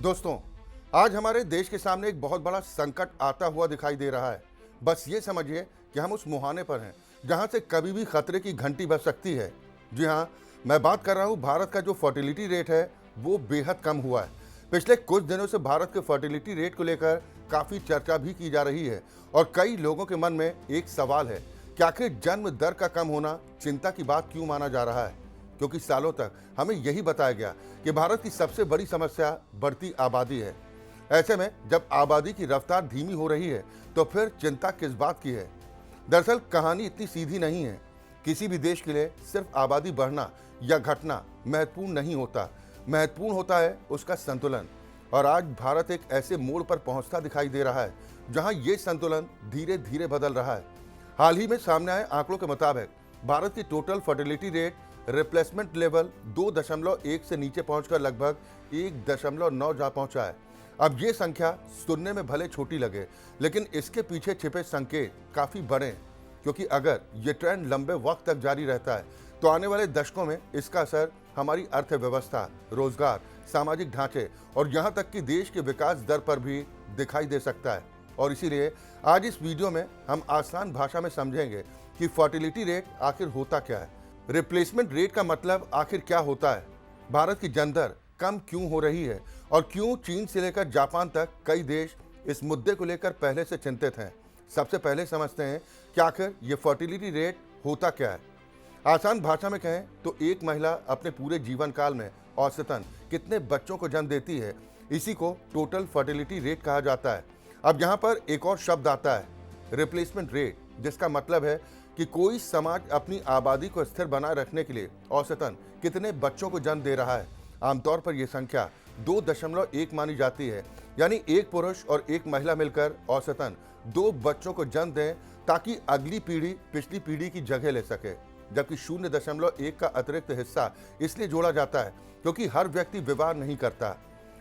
दोस्तों, आज हमारे देश के सामने एक बहुत बड़ा संकट आता हुआ दिखाई दे रहा है। बस ये समझिए कि हम उस मुहाने पर हैं जहां से कभी भी खतरे की घंटी बज सकती है। जी हाँ, मैं बात कर रहा हूं भारत का जो फर्टिलिटी रेट है वो बेहद कम हुआ है। पिछले कुछ दिनों से भारत के फर्टिलिटी रेट को लेकर काफ़ी चर्चा भी की जा रही है और कई लोगों के मन में एक सवाल है कि आखिर जन्म दर का कम होना चिंता की बात क्यों माना जा रहा है, क्योंकि सालों तक हमें यही बताया गया कि भारत की सबसे बड़ी समस्या बढ़ती आबादी है। ऐसे में जब आबादी की रफ्तार धीमी हो रही है तो फिर चिंता किस बात की है। दरअसल कहानी इतनी सीधी नहीं है। किसी भी देश के लिए सिर्फ आबादी बढ़ना या घटना महत्वपूर्ण नहीं होता, महत्वपूर्ण होता है उसका संतुलन। और आज भारत एक ऐसे मोड़ पर पहुंचता दिखाई दे रहा है जहां ये संतुलन धीरे धीरे बदल रहा है। हाल ही में सामने आए आंकड़ों के मुताबिक भारत की total fertility rate replacement level 2.1 से नीचे पहुंचकर लगभग 1.9 जा पहुंचा है। अब ये संख्या सुनने में भले छोटी लगे, लेकिन इसके पीछे छिपे संकेत काफी बड़े हैं, क्योंकि अगर ये ट्रेंड लंबे वक्त तक जारी रहता है तो आने वाले दशकों में इसका असर हमारी अर्थव्यवस्था, रोजगार, सामाजिक ढांचे और यहाँ तक कि देश के विकास दर पर भी दिखाई दे सकता है। और इसीलिए आज इस वीडियो में हम आसान भाषा में समझेंगे कि फर्टिलिटी रेट आखिर होता क्या है, रिप्लेसमेंट रेट का मतलब आखिर क्या होता है, भारत की जन दर कम क्यों हो रही है और क्यों चीन से लेकर जापान तक कई देश इस मुद्दे को लेकर पहले से चिंतित हैं। सबसे पहले समझते हैं कि आखिर ये फर्टिलिटी रेट होता क्या है। आसान भाषा में कहें तो एक महिला अपने पूरे जीवन काल में औसतन कितने बच्चों को जन्म देती है, इसी को टोटल फर्टिलिटी रेट कहा जाता है। अब यहाँ पर एक और शब्द आता है, रिप्लेसमेंट रेट, जिसका मतलब है कि कोई समाज अपनी आबादी को स्थिर बनाए रखने के लिए औसतन कितने बच्चों को जन्म दे रहा है। आमतौर पर यह संख्या 2.1 मानी जाती है, यानी एक पुरुष और एक महिला मिलकर औसतन 2 बच्चों को जन्म दें ताकि अगली पीढ़ी पिछली पीढ़ी की जगह ले सके। जबकि 0.1 का अतिरिक्त हिस्सा इसलिए जोड़ा जाता है क्योंकि हर व्यक्ति विवाह नहीं करता,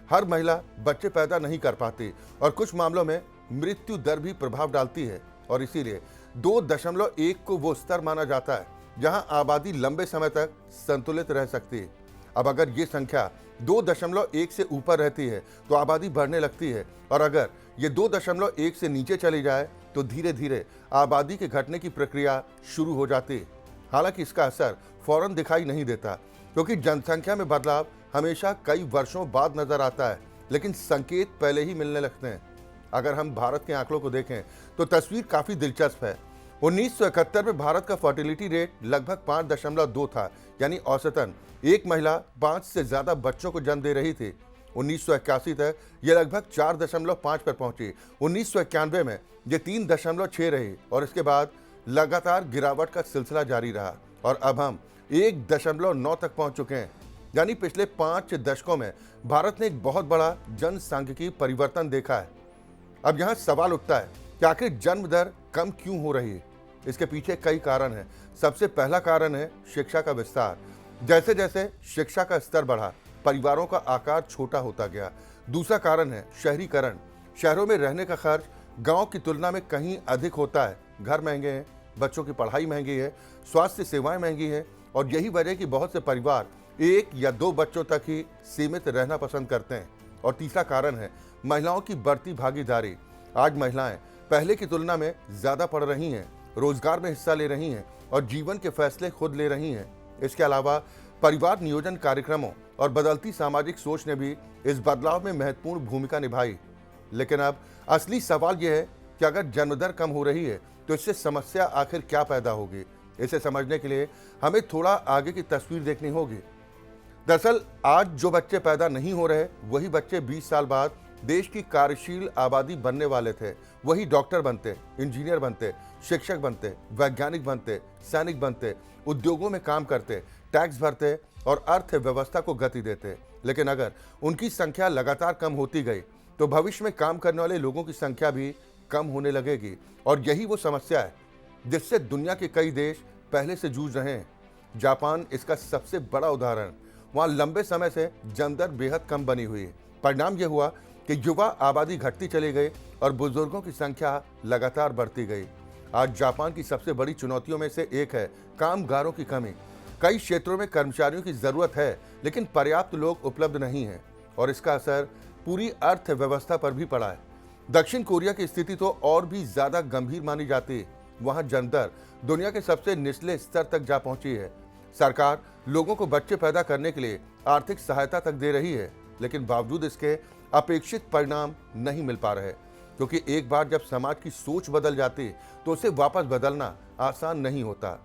हर महिला बच्चे पैदा नहीं कर पाती और कुछ मामलों में मृत्यु दर भी प्रभाव डालती है। और इसीलिए 2.1 को वो स्तर माना जाता है जहां आबादी लंबे समय तक संतुलित रह सकती है। अब अगर ये संख्या 2.1 से ऊपर रहती है तो आबादी बढ़ने लगती है, और अगर ये 2.1 से नीचे चली जाए तो धीरे धीरे आबादी के घटने की प्रक्रिया शुरू हो जाती है। हालांकि इसका असर फौरन दिखाई नहीं देता, क्योंकि जनसंख्या में बदलाव हमेशा कई वर्षों बाद नजर आता है, लेकिन संकेत पहले ही मिलने लगते हैं। अगर हम भारत के आंकड़ों को देखें तो तस्वीर काफी दिलचस्प है। 1971 में भारत का फर्टिलिटी रेट लगभग 5.2 था, यानी औसतन एक महिला 5 से ज्यादा बच्चों को जन्म दे रही थी। 1981 तक यह लगभग 4.5 पर पहुंची। 1991 में यह 3.6 रही और इसके बाद लगातार गिरावट का सिलसिला जारी रहा और अब हम 1.9 तक पहुंच चुके हैं। यानी पिछले 5 दशकों में भारत ने एक बहुत बड़ा जनसांख्यिकी परिवर्तन देखा है। अब यहाँ सवाल उठता है कि आखिर जन्म दर कम क्यों हो रही है। इसके पीछे कई कारण हैं। सबसे पहला कारण है शिक्षा का विस्तार। जैसे जैसे शिक्षा का स्तर बढ़ा, परिवारों का आकार छोटा होता गया। दूसरा कारण है शहरीकरण। शहरों में रहने का खर्च गांव की तुलना में कहीं अधिक होता है। घर महंगे हैं, बच्चों की पढ़ाई महंगी है, स्वास्थ्य सेवाएं महंगी है और यही वजह कि बहुत से परिवार 1 या 2 बच्चों तक ही सीमित रहना पसंद करते हैं। और तीसरा कारण है महिलाओं की बढ़ती भागीदारी। आज महिलाएं पहले की तुलना में ज्यादा पढ़ रही हैं, रोजगार में हिस्सा ले रही हैं और जीवन के फैसले खुद ले रही हैं। इसके अलावा परिवार नियोजन कार्यक्रमों और बदलती सामाजिक सोच ने भी इस बदलाव में महत्वपूर्ण भूमिका निभाई। लेकिन अब असली सवाल यह है कि अगर जन्म दर कम हो रही है तो इससे समस्या आखिर क्या पैदा होगी। इसे समझने के लिए हमें थोड़ा आगे की तस्वीर देखनी होगी। दरअसल आज जो बच्चे पैदा नहीं हो रहे, वही बच्चे 20 साल बाद देश की कार्यशील आबादी बनने वाले थे। वही डॉक्टर बनते, इंजीनियर बनते, शिक्षक बनते, वैज्ञानिक बनते, सैनिक बनते, उद्योगों में काम करते, टैक्स भरते और अर्थव्यवस्था को गति देते। लेकिन अगर उनकी संख्या लगातार कम होती गई तो भविष्य में काम करने वाले लोगों की संख्या भी कम होने लगेगी। और यही वो समस्या है जिससे दुनिया के कई देश पहले से जूझ रहे हैं। जापान इसका सबसे बड़ा उदाहरण। वहाँ लंबे समय से जन्म दर बेहद कम बनी हुई है। परिणाम यह हुआ कि युवा आबादी घटती चली गई और बुजुर्गों की संख्या लगातार बढ़ती गई। आज जापान की सबसे बड़ी चुनौतियों में से एक है कामगारों की कमी। कई क्षेत्रों में कर्मचारियों की जरूरत है, लेकिन पर्याप्त लोग उपलब्ध नहीं हैं और इसका असर पूरी अर्थव्यवस्था पर भी पड़ा है। दक्षिण कोरिया की स्थिति तो और भी ज्यादा गंभीर मानी जाती है। वहां जन्म दर दुनिया के सबसे निचले स्तर तक जा पहुंची है। सरकार लोगों को बच्चे पैदा करने के लिए आर्थिक सहायता तक दे रही है, लेकिन बावजूद इसके अपेक्षित परिणाम नहीं मिल पा रहे, क्योंकि एक बार जब समाज की सोच बदल जाती तो उसे वापस बदलना आसान नहीं होता।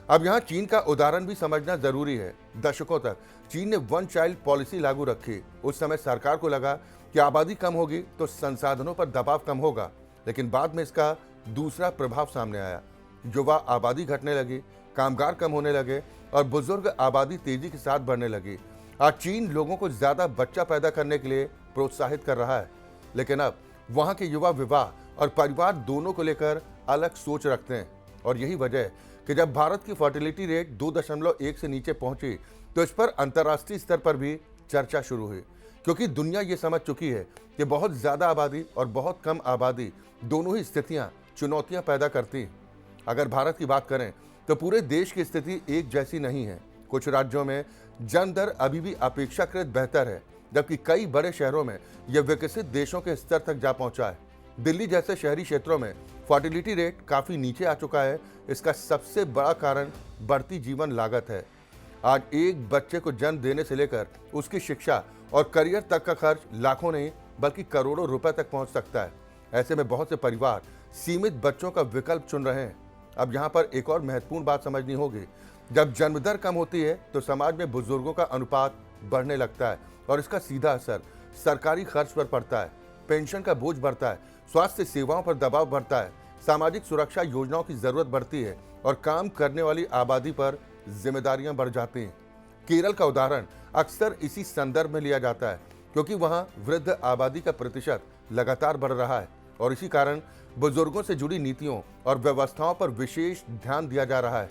अब यहाँ चीन का उदाहरण भी समझना जरूरी है। दशकों तक चीन ने वन चाइल्ड पॉलिसी लागू रखी। उस समय सरकार को लगा कि आबादी कम होगी तो संसाधनों पर दबाव कम होगा, लेकिन बाद में इसका दूसरा प्रभाव सामने आया। युवा आबादी घटने लगी, कामगार कम होने लगे और बुजुर्ग आबादी तेजी के साथ बढ़ने लगी। आज चीन लोगों को ज्यादा बच्चा पैदा करने के लिए प्रोत्साहित कर रहा है, लेकिन अब वहां के युवा विवाह और परिवार दोनों को लेकर अलग सोच रखते हैं। और यही वजह है कि जब भारत की फर्टिलिटी रेट 2.1 से नीचे पहुंची तो इस पर अंतर्राष्ट्रीय स्तर पर भी चर्चा शुरू हुई, क्योंकि दुनिया ये समझ चुकी है कि बहुत ज्यादा आबादी और बहुत कम आबादी दोनों ही स्थितियां चुनौतियां पैदा करती हैं। अगर भारत की बात करें तो पूरे देश की स्थिति एक जैसी नहीं है। कुछ राज्यों में जन्म दर अभी भी अपेक्षाकृत बेहतर है, जबकि कई बड़े शहरों में यह विकसित देशों के स्तर तक जा पहुंचा है। दिल्ली जैसे शहरी क्षेत्रों में फर्टिलिटी रेट काफी नीचे आ चुका है। इसका सबसे बड़ा कारण बढ़ती जीवन लागत है। आज एक बच्चे को जन्म देने से लेकर उसकी शिक्षा और करियर तक का खर्च लाखों नहीं बल्कि करोड़ों रुपए तक पहुंच सकता है। ऐसे में बहुत से परिवार सीमित बच्चों का विकल्प चुन रहे हैं। अब यहाँ पर एक और महत्वपूर्ण बात समझनी होगी। जब जन्म दर कम होती है तो समाज में बुजुर्गों का अनुपात बढ़ने लगता है और इसका सीधा असर सरकारी खर्च पर पड़ता है। पेंशन का बोझ बढ़ता है, स्वास्थ्य सेवाओं पर दबाव बढ़ता है, सामाजिक सुरक्षा योजनाओं की जरूरत बढ़ती है और काम करने वाली आबादी पर जिम्मेदारियां बढ़ जाती हैं। केरल का उदाहरण अक्सर इसी संदर्भ में लिया जाता है, क्योंकि वहां वृद्ध आबादी का प्रतिशत लगातार बढ़ रहा है और इसी कारण बुजुर्गों से जुड़ी नीतियों और व्यवस्थाओं पर विशेष ध्यान दिया जा रहा है।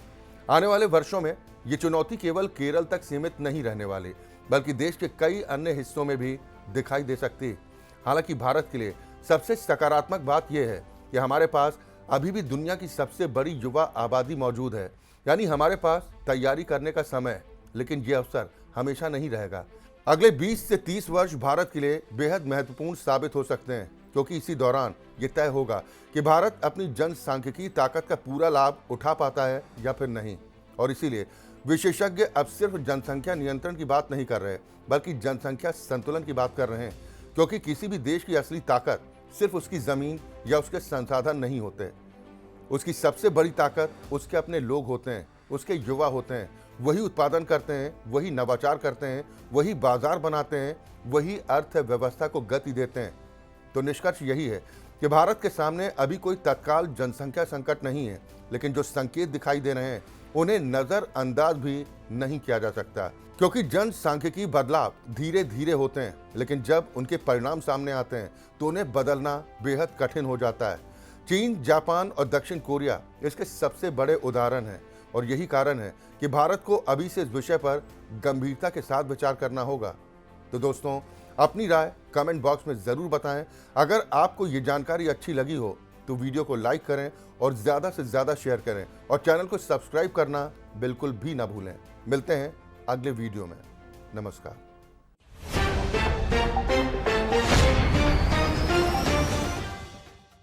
आने वाले वर्षों में ये चुनौती केवल केरल तक सीमित नहीं रहने वाली, बल्कि देश के कई अन्य हिस्सों में भी दिखाई दे सकती है। हालांकि भारत के लिए सबसे सकारात्मक बात यह है कि हमारे पास अभी भी दुनिया की सबसे बड़ी युवा आबादी मौजूद है, यानी हमारे पास तैयारी करने का समय है। लेकिन ये अवसर हमेशा नहीं रहेगा। अगले 20 से 30 वर्ष भारत के लिए बेहद महत्वपूर्ण साबित हो सकते हैं, क्योंकि इसी दौरान ये तय होगा कि भारत अपनी जनसांख्यिकी ताकत का पूरा लाभ उठा पाता है या फिर नहीं। और इसीलिए विशेषज्ञ अब सिर्फ जनसंख्या नियंत्रण की बात नहीं कर रहे, बल्कि जनसंख्या संतुलन की बात कर रहे हैं, क्योंकि किसी भी देश की असली ताकत सिर्फ उसकी जमीन या उसके संसाधन नहीं होते। उसकी सबसे बड़ी ताकत उसके अपने लोग होते हैं, उसके युवा होते हैं। वही उत्पादन करते हैं, वही नवाचार करते हैं, वही बाजार बनाते हैं, वही अर्थव्यवस्था को गति देते हैं। तो निष्कर्ष यही है कि भारत के सामने अभी कोई तत्काल जनसंख्या संकट नहीं है, लेकिन जो संकेत दिखाई दे रहे हैं उन्हें नजरअंदाज भी नहीं किया जा सकता, क्योंकि जनसांख्यिकी बदलाव धीरे धीरे होते हैं, लेकिन जब उनके परिणाम सामने आते हैं तो उन्हें बदलना बेहद कठिन हो जाता है। चीन, जापान और दक्षिण कोरिया इसके सबसे बड़े उदाहरण हैं और यही कारण है कि भारत को अभी से इस विषय पर गंभीरता के साथ विचार करना होगा। तो दोस्तों, अपनी राय कमेंट बॉक्स में ज़रूर बताएं। अगर आपको ये जानकारी अच्छी लगी हो तो वीडियो को लाइक करें और ज़्यादा से ज़्यादा शेयर करें और चैनल को सब्सक्राइब करना बिल्कुल भी ना भूलें। मिलते हैं अगले वीडियो में। नमस्कार।